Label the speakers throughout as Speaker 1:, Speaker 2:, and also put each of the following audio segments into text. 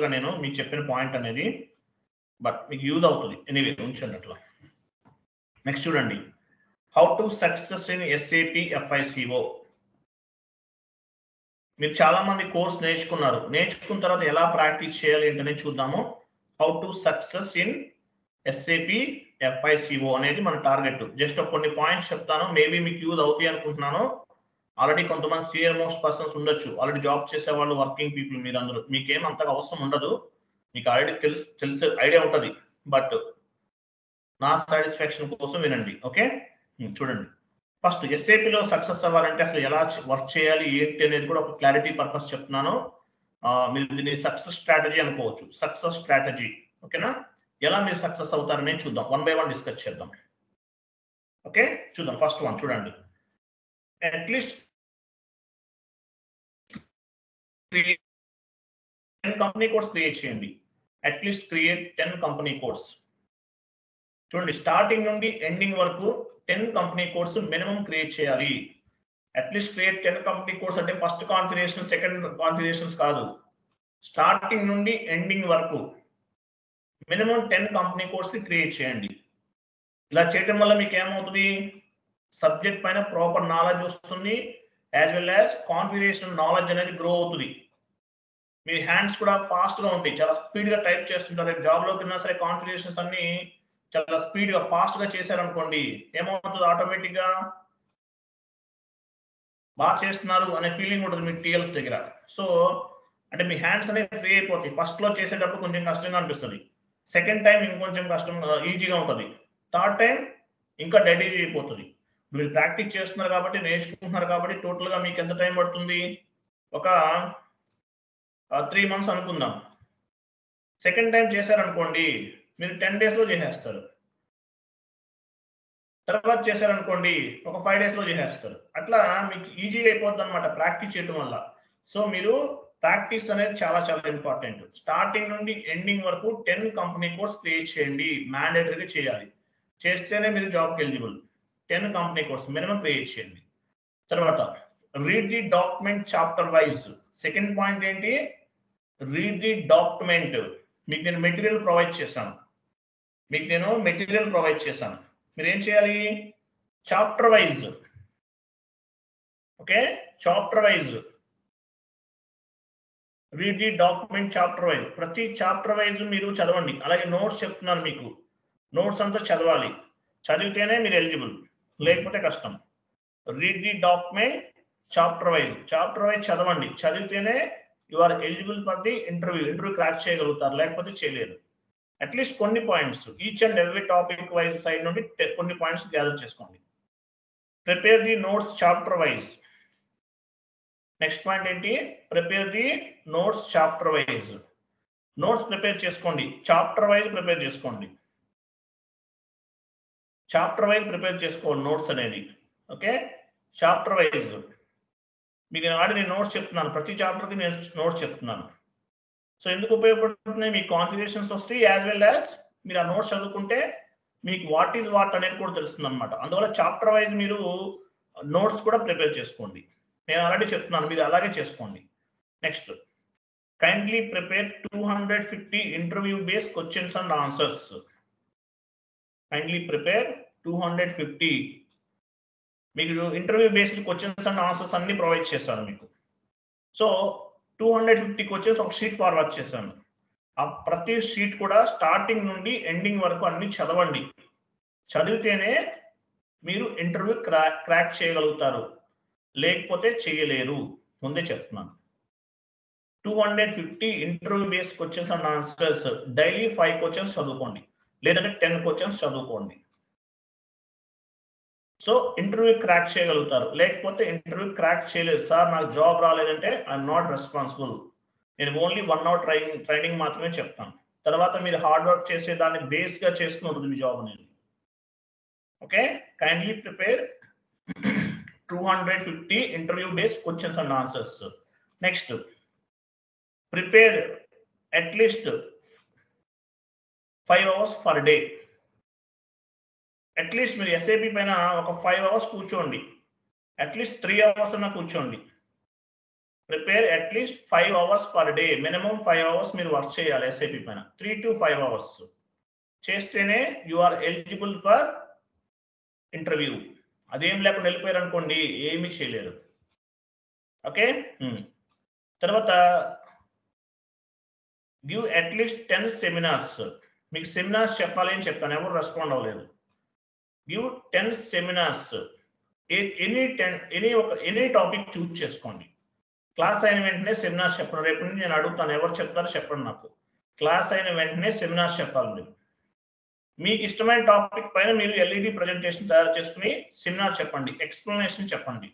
Speaker 1: ఫాస్ట్గా నేను మీకు చెప్పిన పాయింట్ అనేది, బట్ మీకు యూజ్ అవుతుంది. ఎనీవే ఉంచండి అట్లా. నెక్స్ట్ చూడండి, how to success in SAP FICO. మీరు చాలా మంది కోర్స్ నేర్చుకున్నారు. నేర్చుకున్న తర్వాత ఎలా ప్రాక్టీస్ చేయాలి ఏంటనే చూద్దాము. How to success in SAP FICO అనేది మన టార్గెట్. జస్ట్ కొన్ని పాయింట్స్ చెప్తాను, మేబీ మీకు యూజ్ అవుతాయి అనుకుంటున్నాను. ఆల్రెడీ కొంతమంది సీనియర్ మోస్ట్ పర్సన్స్ ఉండొచ్చు, ఆల్రెడీ జాబ్ చేసే వాళ్ళు, వర్కింగ్ పీపుల్ మీరు అందరూ, మీకేం అంతగా అవసరం ఉండదు, మీకు ఆల్రెడీ తెలిసే ఐడియా ఉంటుంది. బట్ నా సాటిస్ఫాక్షన్ కోసం వినండి. ఓకే, చూడండి. ఫస్ట్ ఎస్ఏపిలో సక్సెస్ అవ్వాలంటే అసలు ఎలా వర్క్ చేయాలి ఏంటి అనేది కూడా ఒక క్లారిటీ పర్పస్ చెప్తున్నాను. మీరు దీన్ని సక్సెస్ స్ట్రాటజీ అనుకోవచ్చు. సక్సెస్ స్ట్రాటజీ, ఓకేనా? ఎలా మీరు సక్సెస్ అవుతారనే చూద్దాం, 1 by 1 డిస్కస్ చేద్దాం. ఓకే, చూద్దాం. ఫస్ట్ వన్ చూడండి, అట్లీస్ట్ 10 కంపెనీ కోడ్స్ క్రియేట్ చేయండి. At least create 10 company codes. చూడండి, స్టార్టింగ్ నుండి ఎండింగ్ వరకు 10 కంపెనీ కోడ్స్ మినిమం క్రియేట్ చేయాలి. అట్లీస్ట్ క్రియేట్ 10 కంపెనీ కోడ్స్ అంటే ఫస్ట్ కాన్ఫిగరేషన్, సెకండ్ కాన్ఫిగరేషన్స్ కాదు, స్టార్టింగ్ నుండి ఎండింగ్ వరకు మినిమం 10 కంపెనీ కోడ్స్ ని క్రియేట్ చేయండి. ఇలా చేయడం వల్ల మీకు ఏమవుతుంది, సబ్జెక్ట్ పైన ప్రాపర్ నాలెడ్జ్ వస్తుంది, as well as configuration knowledge అనేది గ్రో అవుతుంది. మీ హ్యాండ్స్ కూడా ఫాస్ట్ గా ఉంటాయి, చాలా స్పీడ్ గా టైప్ చేస్తుంటారు. జాబ్ లోకి వెళ్ళినా సరే కాన్ఫిగరేషన్స్ అన్ని చాలా స్పీడ్ గా ఫాస్ట్ గా చేశారనుకోండి, ఏమవుతుంది, ఆటోమేటిక్ గా బాగా చేస్తున్నారు అనే ఫీలింగ్ ఉంటుంది మీ టీఎల్స్ దగ్గర. సో అంటే మీ హ్యాండ్స్ అనేవి ఫ్రీ అయిపోతాయి. ఫస్ట్ లో చేసేటప్పుడు కొంచెం కష్టంగా అనిపిస్తుంది, సెకండ్ టైం ఇంకొంచెం కష్టం, ఈజీగా ఉంటుంది, థర్డ్ టైం ఇంకా డెడ్ ఈజీ అయిపోతుంది. మీరు ప్రాక్టీస్ చేస్తున్నారు కాబట్టి, నేర్చుకుంటున్నారు కాబట్టి టోటల్ గా మీకు ఎంత టైం పడుతుంది, ఒక 3 months అనుకుందాం. సెకండ్ టైం చేశారనుకోండి మీరు 10 days లో చేసేస్తారు. తర్వాత చేశారనుకోండి ఒక 5 days లో చేసేస్తారు. అట్లా మీకు ఈజీగా అయిపోద్ది అనమాట ప్రాక్టీస్ చేయడం వల్ల. సో మీరు ప్రాక్టీస్ అనేది చాలా చాలా ఇంపార్టెంట్. స్టార్టింగ్ నుండి ఎండింగ్ వరకు 10 కంపెనీ కోడ్స్ క్రియేట్ చేయండి, మ్యాండేటరీగా చేయాలి. చేస్తేనే మీరు జాబ్కి eligible. 10 company codes minimum create చేయండి. తర్వాత read the document chapter wise. Second point ఏంటి, రీడ్ ది డాక్యుమెంట్. మీకు నేను మెటీరియల్ ప్రొవైడ్ చేశాను, మీరు ఏం చేయాలి, chapter wise. Okay, chapter wise read the document chapter wise. ప్రతి చాప్టర్ వైజ్ మీరు చదవండి. అలాగే నోట్స్ చెప్తున్నాను మీకు, నోట్స్ అంతా చదవాలి, చదివితేనే మీరు ఎలిజిబుల్, లేకపోతే కష్టం. Read the document chapter wise చదవండి, చదివితేనే you are eligible for the interview crack చేయగలుగుతారు, లేకపోతే చేయలేరు. అట్లీస్ట్ కొన్ని points, each and every topic wise side నుండి కొన్ని పాయింట్స్ గ్యాదర్ చేసుకోండి. Prepare the notes chapter wise. Next point ఏంటి, prepare the notes chapter wise. Notes prepare చేసుకోండి, chapter wise prepare చేసుకోండి, నోట్స్ అనేది. ఓకే, చాప్టర్ వైజ్ మీకు నేను నోట్స్ చెప్తున్నాను, ప్రతి చాప్టర్కి నేను నోట్స్ చెప్తున్నాను. సో ఎందుకు ఉపయోగపడుతున్నాయి, మీకు కాన్ఫిగరేషన్స్ వస్తాయి, యాజ్ వెల్ యాజ్ మీరు ఆ నోట్స్ చదువుకుంటే మీకు వాట్ ఈజ్ వాట్ అనేది కూడా తెలుస్తుంది అనమాట. అందువల్ల చాప్టర్ వైజ్ మీరు నోట్స్ కూడా ప్రిపేర్ చేసుకోండి. నేను ఆల్రెడీ చెప్తున్నాను, మీరు అలాగే చేసుకోండి. Next, kindly prepare 250 interview based questions and answers. Kindly prepare 250. మీకు interview based questions and answers అన్ని ప్రొవైడ్ చేశాను మీకు. సో 250 క్వశ్చన్స్ ఒక షీట్ ఫార్వర్డ్ చేశాను. ఆ ప్రతి షీట్ కూడా స్టార్టింగ్ నుండి ఎండింగ్ వరకు అన్ని చదవండి, చదివితేనే మీరు ఇంటర్వ్యూ క్రాక్ చేయగలుగుతారు, లేకపోతే చేయలేరు, ముందే చెప్తున్నాను. 250 interview based questions and answers. Daily 5 questions చదువుకోండి, లేదంటే 10 క్వశ్చన్స్ చదువుకోండి. సో ఇంటర్వ్యూ క్రాక్ చేయగలుగుతారు, లేకపోతే ఇంటర్వ్యూ క్రాక్ చేయలేదు సార్, నాకు జాబ్ రాలేదంటే ఐఎమ్ నాట్ రెస్పాన్సిబుల్, నేను ఓన్లీ 1 hour ట్రైనింగ్ మాత్రమే చెప్తాను. తర్వాత మీరు హార్డ్ వర్క్ చేసే దాన్ని బేస్ గా చేసుకుని ఉంటుంది మీ జాబ్ అనేది. Okay, kindly prepare 250 interview based questions and answers. Next, prepare at least 5 hours per day. At least మీరు ఎస్ఏపి పైన ఒక 5 hours కూర్చోండి, అట్లీస్ట్ 3 hours అన్నా కూర్చోండి. Prepare at least 5 hours per day, minimum 5 hours మీరు వర్క్ చేయాలి ఎస్ఏపి పైన. 3 to 5 hours చేస్తేనే you are eligible for interview. అదేం లేకుండా వెళ్ళిపోయారు అనుకోండి, ఏమీ చేయలేరు. ఓకే. తర్వాత గివ్ అట్లీస్ట్ 10 సెమినార్స్. మీకు సెమినార్స్ చెప్పాలి అని చెప్తాను, ఎవరు రెస్పాండ్ అవ్వలేదు. Give 10 seminars. Any topic choose చేసుకోండి. క్లాస్ అయిన వెంటనే సెమినార్స్ చెప్పండి. రేపు నుంచి నేను అడుగుతాను, ఎవరు చెప్తారో చెప్పండి నాకు. క్లాస్ అయిన వెంటనే సెమినార్స్ చెప్పాలి మీరు. మీకు ఇష్టమైన టాపిక్ పైన మీరు ఎల్ఈడి ప్రజెంటేషన్ తయారు చేసుకుని సెమినార్ చెప్పండి, ఎక్స్ప్లెనేషన్ చెప్పండి.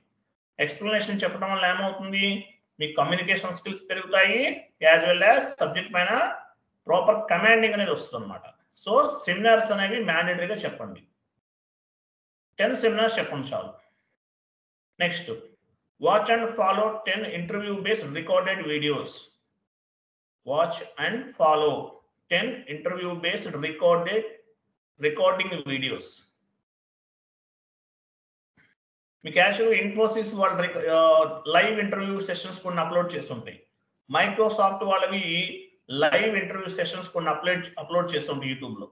Speaker 1: ఎక్స్ప్లెనేషన్ చెప్పడం వల్ల ఏమవుతుంది, మీకు కమ్యూనికేషన్ స్కిల్స్ పెరుగుతాయి, యాజ్ వెల్ యాజ్ సబ్జెక్ట్ పైన ప్రాపర్ కమాండింగ్ అనేది వస్తుంది అనమాట. సో సెమినార్స్ అనేవి మ్యాండేటరీగా చెప్పండి. 10 సెమినార్స్ చెప్పండి చాలు. Next, watch and follow 10 interview based recorded videos. Watch and follow 10 interview based recording videos. మీకు యాక్చువల్గా ఇన్ఫోసిస్ వాళ్ళు లైవ్ ఇంటర్వ్యూ సెషన్స్ కొన్ని అప్లోడ్ చేసి ఉంటాయి. మైక్రోసాఫ్ట్ వాళ్ళవి లైవ్ ఇంటర్వ్యూ సెషన్స్ కొన్ని అప్లోడ్ చేసి ఉంటాయి యూట్యూబ్లో.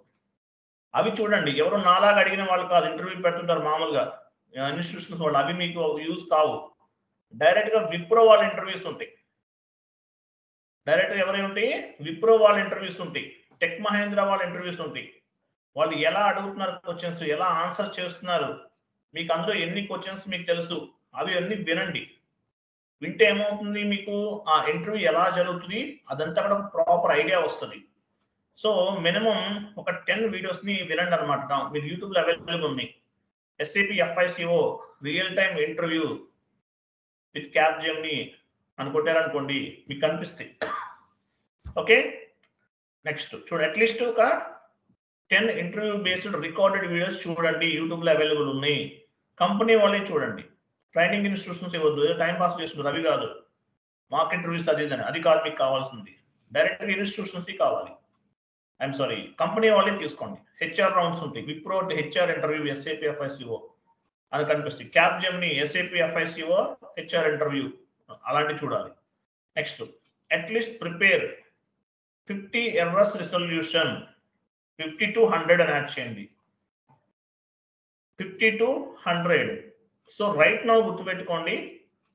Speaker 1: అవి చూడండి. ఎవరు నాలాగా అడిగిన వాళ్ళు కాదు, ఇంటర్వ్యూ పెడుతుంటారు మామూలుగా ఇన్స్టిట్యూషన్స్ వాళ్ళు, అవి మీకు యూజ్ కావు. డైరెక్ట్గా విప్రో వాళ్ళ ఇంటర్వ్యూస్ ఉంటాయి. డైరెక్ట్గా ఎవరైనా ఉంటాయి, విప్రో వాళ్ళ ఇంటర్వ్యూస్ ఉంటాయి, టెక్ మహేంద్ర వాళ్ళ ఇంటర్వ్యూస్ ఉంటాయి. వాళ్ళు ఎలా అడుగుతున్నారు క్వశ్చన్స్, ఎలా ఆన్సర్ చేస్తున్నారు, మీకు అందులో ఎన్ని క్వశ్చన్స్ మీకు తెలుసు, అవి అన్ని వినండి. వింటే ఏమవుతుంది, మీకు ఆ ఇంటర్వ్యూ ఎలా జరుగుతుంది అదంతా కూడా ప్రాపర్ ఐడియా వస్తుంది. సో మినిమం ఒక 10 వీడియోస్ని వినండి అనమాట. మీరు యూట్యూబ్లో అవైలబుల్ ఉన్నాయి. SAP FICO real time interview with Capgemini అని కొట్టారనుకోండి, మీకు కనిపిస్తాయి. ఓకే. నెక్స్ట్ చూడు, అట్లీస్ట్ ఒక 10 ఇంటర్వ్యూ బేస్డ్ రికార్డెడ్ వీడియోస్ చూడండి, యూట్యూబ్లో అవైలబుల్ ఉన్నాయి. కంపెనీ వాళ్ళే చూడండి, ట్రైనింగ్ ఇన్స్టిట్యూషన్స్ ఇవ్వద్దు, ఏదో టైం పాస్ చేస్తున్నారు అవి కాదు. మాక్ ఇంటర్వ్యూస్ అది కాదు మీకు కావాల్సింది, డైరెక్ట్గా ఇన్స్టిట్యూషన్స్ కావాలి. ఐఎమ్ సారీ, కంపెనీ వాళ్ళే తీసుకోండి. HR రౌండ్స్ ఉంటాయి, Wipro HR interview SAP FICO అని కనిపిస్తాయి. Capgemini SAP FICO HR interview అలాంటివి చూడాలి. Next, at least prepare 50 errors resolution. 50 to 100 అని యాడ్ చేయండి. 50 to 100. సో రైట్ నౌ గుర్తుపెట్టుకోండి,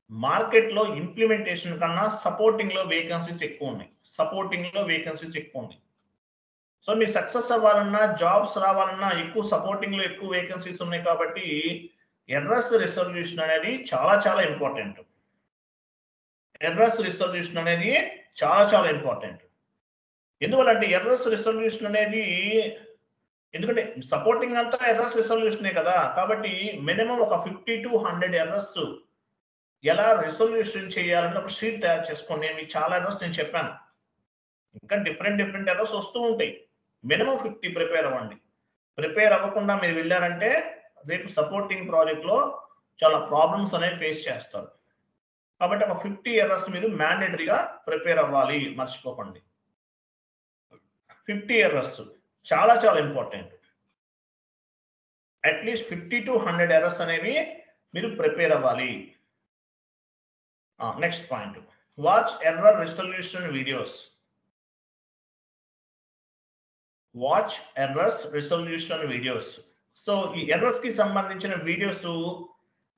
Speaker 1: మార్కెట్లో ఇంప్లిమెంటేషన్ కన్నా సపోర్టింగ్లో వేకెన్సీస్ ఎక్కువ ఉన్నాయి. సో మీరు సక్సెస్ అవ్వాలన్నా, జాబ్స్ రావాలన్నా ఎక్కువ సపోర్టింగ్లో ఎక్కువ వేకెన్సీస్ ఉన్నాయి. కాబట్టి ఎర్రర్స్ రిజల్యూషన్ అనేది చాలా చాలా ఇంపార్టెంట్. ఎందువల్లంటే ఎర్రర్స్ రిజల్యూషన్ అనేది, ఎందుకంటే సపోర్టింగ్ అంతా ఎర్రర్స్ రిజల్యూషనే కదా. కాబట్టి మినిమం ఒక 50 to 100 ఎర్రర్స్ ఎలా రిజల్యూషన్ చేయాలని ఒక షీట్ తయారు చేసుకోండి. నేను మీకు చాలా ఎర్రర్స్ నేను చెప్పాను, ఇంకా డిఫరెంట్ ఎర్రర్స్ వస్తూ ఉంటాయి. మినిమం 50 ప్రిపేర్ అవ్వండి. ప్రిపేర్ అవ్వకుండా మీరు వెళ్ళారంటే రేపు సపోర్టింగ్ ప్రాజెక్ట్లో చాలా ప్రాబ్లమ్స్ అనేవి ఫేస్ చేస్తారు. కాబట్టి ఒక 50 ఎర్రర్స్ మీరు మ్యాండేటరీగా ప్రిపేర్ అవ్వాలి, మర్చిపోకండి. 50 ఎర్రర్స్ చాలా చాలా ఇంపార్టెంట్. అట్లీస్ట్ 50 to 100 ఎర్రర్స్ అనేవి మీరు ప్రిపేర్ అవ్వాలి. Next point, watch error resolution videos. Watch errors resolution videos. So ఈ ఎర్రర్స్ కి సంబంధించిన వీడియోస్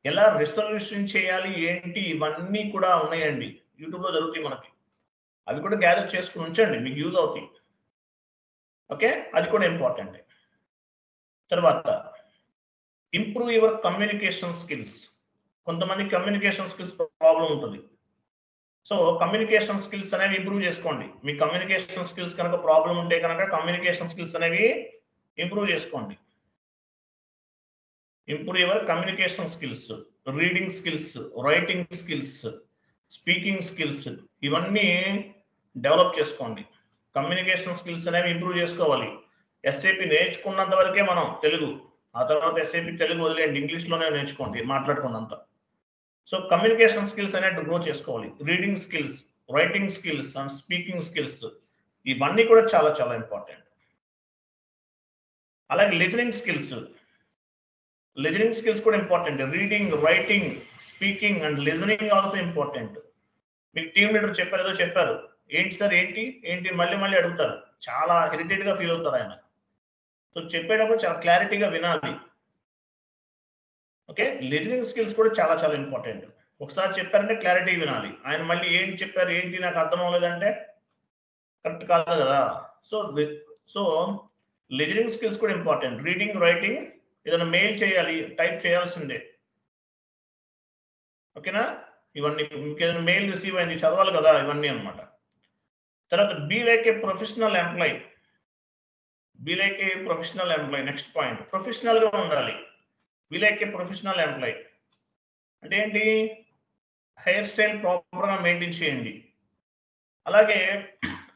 Speaker 1: ఎలా రిజల్యూషన్ చేయాలి ఏంటి, ఇవన్నీ కూడా ఉన్నాయండి, యూట్యూబ్లో దొరుకుతాయి మనకి. అవి కూడా గ్యాదర్ చేసుకుని ఉంచండి, మీకు యూజ్ అవుతాయి. ఓకే, అది కూడా ఇంపార్టెంట్. తర్వాత ఇంప్రూవ్ యువర్ కమ్యూనికేషన్ స్కిల్స్. కొంతమంది కమ్యూనికేషన్ స్కిల్స్ ప్రాబ్లం ఉంటుంది. సో కమ్యూనికేషన్ స్కిల్స్ అనేవి ఇంప్రూవ్ చేసుకోండి. మీ కమ్యూనికేషన్ స్కిల్స్ కనుక ప్రాబ్లం ఉంటే కనుక కమ్యూనికేషన్ స్కిల్స్ అనేవి ఇంప్రూవ్ చేసుకోండి. Improve your communication skills, reading skills, writing skills, speaking skills, ఇవన్నీ డెవలప్ చేసుకోండి. కమ్యూనికేషన్ స్కిల్స్ అనేవి ఇంప్రూవ్ చేసుకోవాలి. SAP నేర్చుకున్నంత వరకే మనం తెలుగు, ఆ తర్వాత SAP తెలుగు వదిలేండి, ఇంగ్లీష్లోనే నేర్చుకోండి మాట్లాడుకున్నంత. సో కమ్యూనికేషన్ స్కిల్స్ అనేది గ్రో చేసుకోవాలి. Reading skills, writing skills and speaking skills, ఇవన్నీ కూడా చాలా చాలా ఇంపార్టెంట్. అలాగే లిజనింగ్ స్కిల్స్ కూడా important. Reading, writing, speaking and listening also important. మీకు టీమ్ లీడర్ చెప్పారు, ఏదో చెప్పారు, ఏంటి సార్ ఏంటి మళ్ళీ మళ్ళీ అడుగుతారు, చాలా ఇరిటేట్ గా ఫీల్ అవుతారు ఆయన. సో చెప్పేటప్పుడు చాలా క్లారిటీగా వినాలి. ఓకే, లిజనింగ్ స్కిల్స్ కూడా చాలా చాలా ఇంపార్టెంట్. ఒకసారి చెప్పారంటే క్లారిటీ వినాలి. ఆయన మళ్ళీ ఏంటి చెప్పారు, ఏంటి నాకు అర్థం అవ్వలేదంటే కరెక్ట్ కాదు కదా. సో లిజనింగ్ స్కిల్స్ కూడా ఇంపార్టెంట్. రీడింగ్, రైటింగ్, ఏదైనా మెయిల్ చేయాలి, టైప్ చేయాల్సిందే. ఓకేనా, ఇవన్నీ మీకు ఏదైనా మెయిల్ రిసీవ్ అయింది చదవాలి కదా, ఇవన్నీ అనమాట. తర్వాత be like a professional employee. Be like a professional employee. Next point, professional గా ఉండాలి. Be like a professional employee అంటే ఏంటి? హెయిర్ స్టైల్ ప్రాపర్ గా మెయింటైన్ చేయండి. అలాగే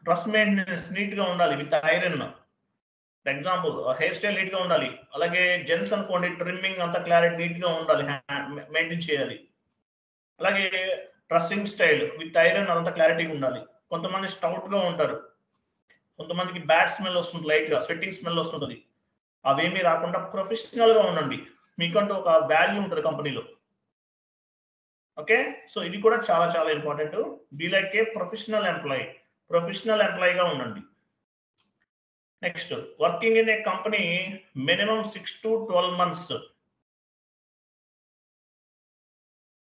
Speaker 1: డ్రెస్ మెయింటెనెన్స్ నీట్ గా ఉండాలి with iron. For example hair style neat గా ఉండాలి. అలాగే జెంట్స్ అనుకోండి, ట్రిమ్మింగ్ అంతా క్లారిటీ నీట్ గా ఉండాలి, మెయింటైన్ చేయాలి. అలాగే డ్రెస్సింగ్ స్టైల్ విత్ ఐరన్ అంతా క్లారిటీగా ఉండాలి. కొంతమంది స్టౌట్ గా ఉంటారు, కొంతమందికి బ్యాడ్ స్మెల్ వస్తుంది, లైట్ గా స్వెట్టింగ్ స్మెల్ వస్తుంటుంది. అవేమీ రాకుండా ప్రొఫెషనల్ గా ఉండండి. మీకంటూ ఒక వాల్యూ ఉంటుంది కంపెనీలో. ఓకే, సో ఇది కూడా చాలా చాలా important. Be like a professional employee. Professional ఎంప్లాయీగా ఉండండి. Next, working in a company minimum 6 to 12 months.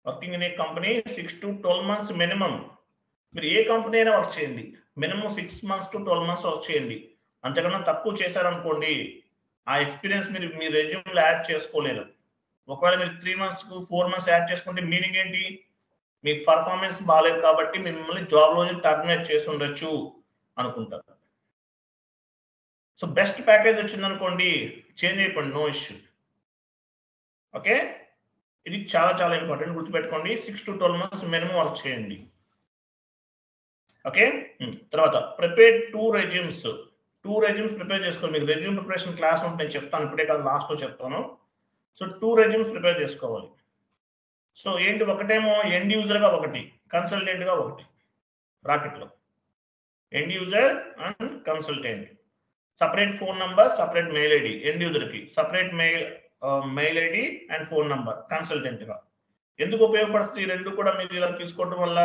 Speaker 1: Working in a company 6 to 12 months minimum. మీరు ఏ కంపెనీ అయినా వర్క్ చేయండి, minimum 6 months to 12 months work చేయండి. అంతకన్నా తక్కువ చేశారనుకోండి, ఆ ఎక్స్పీరియన్స్ మీరు మీ రెజ్యూమ్లో యాడ్ చేసుకోలేరు. ఒకవేళ మీరు 3 months 4 months యాడ్ చేసుకుంటే మీనింగ్ ఏంటి? మీ పర్ఫార్మెన్స్ బాగాలేదు కాబట్టి మిమ్మల్ని జాబ్ రోజు టర్మినేట్ చేసి ఉండొచ్చు అనుకుంటారు. సో బెస్ట్ ప్యాకేజ్ వచ్చింది అనుకోండి, చేంజ్ అయిపోండి, నో ఇష్యూ. ఓకే, ఇది చాలా చాలా ఇంపార్టెంట్, గుర్తుపెట్టుకోండి. 6 to 12 months మినిమం వర్క్ చేయండి. ఓకే, తర్వాత ప్రిపేర్ 2 resumes. 2 resumes ప్రిపేర్ చేసుకోవాలి. మీకు రెజ్యూమ్ ప్రిపరేషన్ క్లాస్ ఉంటే నేను చెప్తాను, ఇప్పుడే కాదు లాస్ట్లో చెప్తాను. సో 2 resumes ప్రిపేర్ చేసుకోవాలి. సో ఏంటి, ఒకటేమో ఎండ్ యూజర్ గా, ఒకటి కన్సల్టెంట్ గా, ఒకటి బ్రాకెట్లో end user and consultant. Separate phone number, separate mail ID. End user కి separate mail ID and phone number consultant గా. ఎందుకు ఉపయోగపడుతుంది? రెండు కూడా మీరు ఇలా తీసుకోవడం వల్ల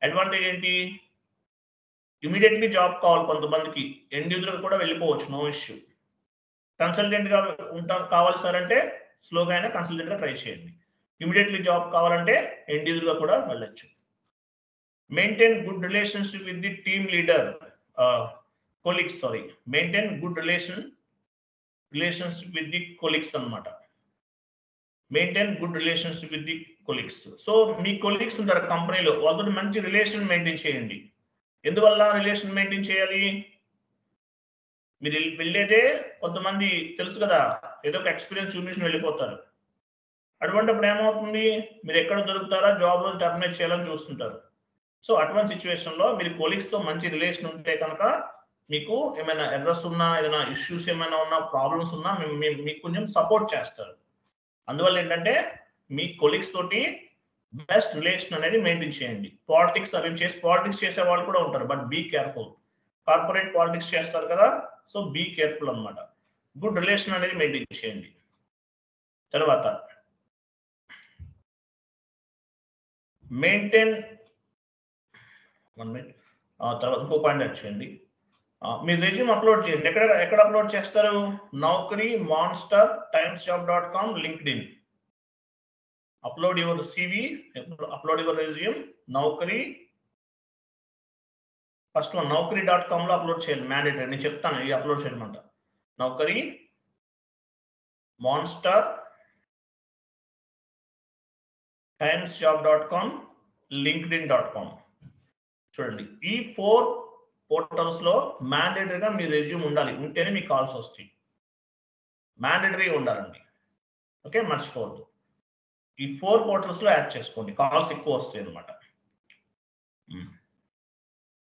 Speaker 1: అడ్వాంటేజ్ ఏంటి? ఇమీడియట్లీ జాబ్ కావాలి కొంతమందికి, ఎండ్ యూజర్ కూడా వెళ్ళిపోవచ్చు, నో ఇష్యూ. కన్సల్టెంట్ గా కావాలి సార్ అంటే స్లోగా అయినా కన్సల్టెంట్ గా ట్రై చేయండి. ఇమీడియట్లీ జాబ్ కావాలంటే ఎండ్ యూజర్ గా కూడా వెళ్ళొచ్చు. Maintain good relationship with the team leader, colleagues. Sorry, maintain good relationship with the colleagues అనమాట. Maintain good relationship with the colleagues. So మీ కొలీగ్స్ ఉంటారు కంపెనీలో, వాళ్ళతో మంచి రిలేషన్ మెయింటైన్ చేయండి. ఎందువల్ల రిలేషన్ మెయింటైన్ చేయాలి? మీరు వెళ్ళేదే, కొంతమంది తెలుసు కదా, ఏదో ఒక ఎక్స్పీరియన్స్ చూపించి వెళ్ళిపోతారు. అటువంటిప్పుడు ఏమవుతుంది, మీరు ఎక్కడ దొరుకుతారా, జాబ్ లో టర్మినేట్ చేయాలని చూస్తుంటారు. సో అటువంటి సిచ్యువేషన్ లో మీరు కొలీగ్స్ తో మంచి రిలేషన్ ఉంటే కనుక మీకు ఏమైనా ఎర్రర్స్ ఉన్నా, ఏదైనా ఇష్యూస్ ఏమైనా ఉన్నా, ప్రాబ్లమ్స్ ఉన్నా మీకు కొంచెం సపోర్ట్ చేస్తారు. అందువల్ల ఏంటంటే మీ కొలీగ్స్ తోటి బెస్ట్ రిలేషన్ అనేది మెయింటైన్ చేయండి. పాలిటిక్స్ అవి పాలిటిక్స్ చేసే వాళ్ళు కూడా ఉంటారు, but be careful. Corporate politics చేస్తారు కదా, సో బీ కేర్ఫుల్ అనమాట. గుడ్ రిలేషన్ అనేది మెయింటైన్ చేయండి. తర్వాత మెయింటైన్, తర్వాత ఇంకో పాయింట్ వచ్చేయండి, మీ రెజ్యూమ్ అప్లోడ్ చేయండి. ఎక్కడ అప్లోడ్ చేస్తారు? Naukri, Monster, timesjob.com, LinkedIn. Upload your CV, upload your resume. Naukri first one, naukri.com లో అప్లోడ్ చేయాలి, మ్యాండేటరీ. నేను చెప్తాను ఇది అప్లోడ్ చేయమంట. నౌకరీ, మాన్స్టర్, timesjob.com, linkedin.com. చూడండి, ఈ 4 పోర్టల్స్ లో మ్యాండేటరీగా మీ రెజ్యూమ్ ఉండాలి, ఉంటేనే మీకు కాల్స్ వస్తాయి. మ్యాండేటరీగా ఉండాలండి, ఓకే, మర్చిపోవద్దు. ఈ 4 పోర్టల్స్ లో యాడ్ చేసుకోండి, కాల్స్ ఎక్కువ వస్తాయి అనమాట.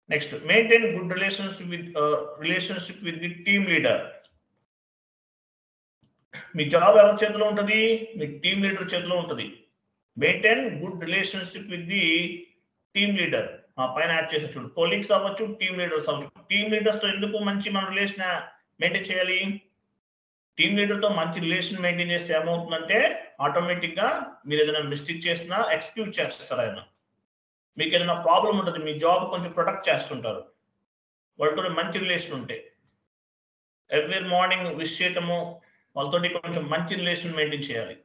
Speaker 1: Next, maintain good relationship with the team leader. Me job ఎవరి చేతిలో ఉంటుంది? మీ టీమ్ లీడర్ చేతిలో ఉంటుంది. Maintain good relationship with the team leader. పైన యాడ్ చేసే చూడు, కొలీగ్స్ అవ్వచ్చు, టీమ్ లీడర్స్ అవ్వచ్చు. టీమ్ లీడర్స్ తో ఎందుకు మంచి మన రిలేషన్ మెయింటైన్ చేయాలి? టీమ్ లీడర్ తో మంచి రిలేషన్ మెయింటైన్ చేస్తే ఏమవుతుందంటే ఆటోమేటిక్ గా మీరు ఏదైనా మిస్టేక్ చేసినా ఎక్స్క్యూజ్ చేస్తారు ఆయన. మీకు ఏదైనా ప్రాబ్లం ఉంటుంది, మీ జాబ్ కొంచెం ప్రొటెక్ట్ చేస్తుంటారు, వాళ్ళతో మంచి రిలేషన్ ఉంటే ఎవ్రీ మార్నింగ్ విష్ చేయటము, వాళ్ళతోటి కొంచెం మంచి రిలేషన్ మెయింటైన్ చేయాలి.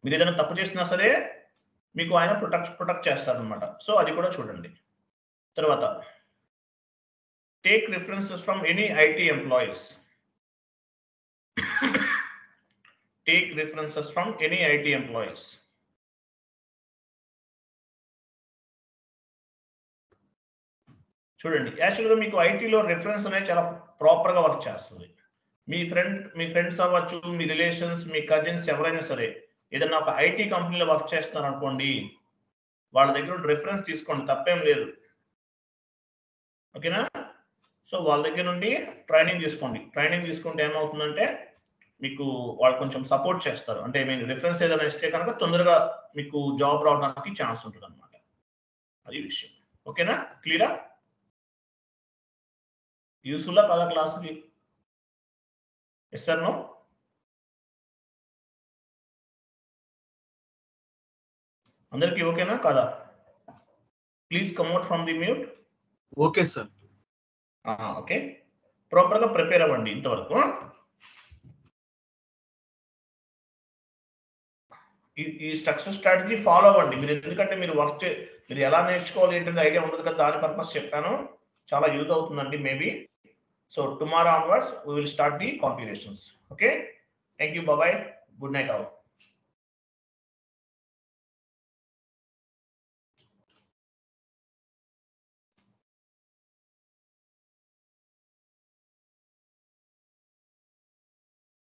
Speaker 1: మీరు ఏదైనా తప్పు చేసినా సరే మీకు ఆయన ప్రొటెక్ట్ చేస్తారనమాట. సో అది కూడా చూడండి. తర్వాత take references from any IT employees. Take references from any IT employees. చూడండి, యాక్చువల్గా మీకు ఐటీలో రిఫరెన్స్ అనేది చాలా ప్రాపర్గా వర్క్ చేస్తుంది. మీ ఫ్రెండ్స్ అవ్వచ్చు, మీ రిలేషన్స్, మీ కజిన్స్ ఎవరైనా సరే ఏదైనా ఒక ఐటీ కంపెనీలో వర్క్ చేస్తున్నారు అనుకోండి, వాళ్ళ దగ్గర రిఫరెన్స్ తీసుకోండి, తప్పేం లేదు. ఓకేనా? సో వాళ్ళ దగ్గర నుండి ట్రైనింగ్ తీసుకోండి. ట్రైనింగ్ తీసుకుంటే ఏమవుతుందంటే మీకు వాళ్ళు కొంచెం సపోర్ట్ చేస్తారు. అంటే మీకు రిఫరెన్స్ ఏదైనా ఇస్తే కనుక తొందరగా మీకు జాబ్ రావడానికి ఛాన్స్ ఉంటుంది అనమాట. అది విషయం. ఓకేనా? క్లియరా? యూస్ఫుల్లా కదా క్లాస్కి? Yes sir no? అందరికి ఓకేనా కాదా? Please come out from the mute.
Speaker 2: Okay sir.
Speaker 1: Okay, proper గా ప్రిపేర్ అవ్వండి ఇంతవరకు. ఈ స్ట్రక్చర్ స్ట్రాటజీ ఫాలో అవ్వండి మీరు, ఎందుకంటే మీరు మీరు ఎలా నేర్చుకోవాలి ఏంటంటే ఐడియా ఉండదు కదా, దాని పర్పస్ చెప్పాను. చాలా యూజ్ అవుతుందండి maybe. So tomorrow onwards we will start the configurations. Okay, thank you, bye, good night all.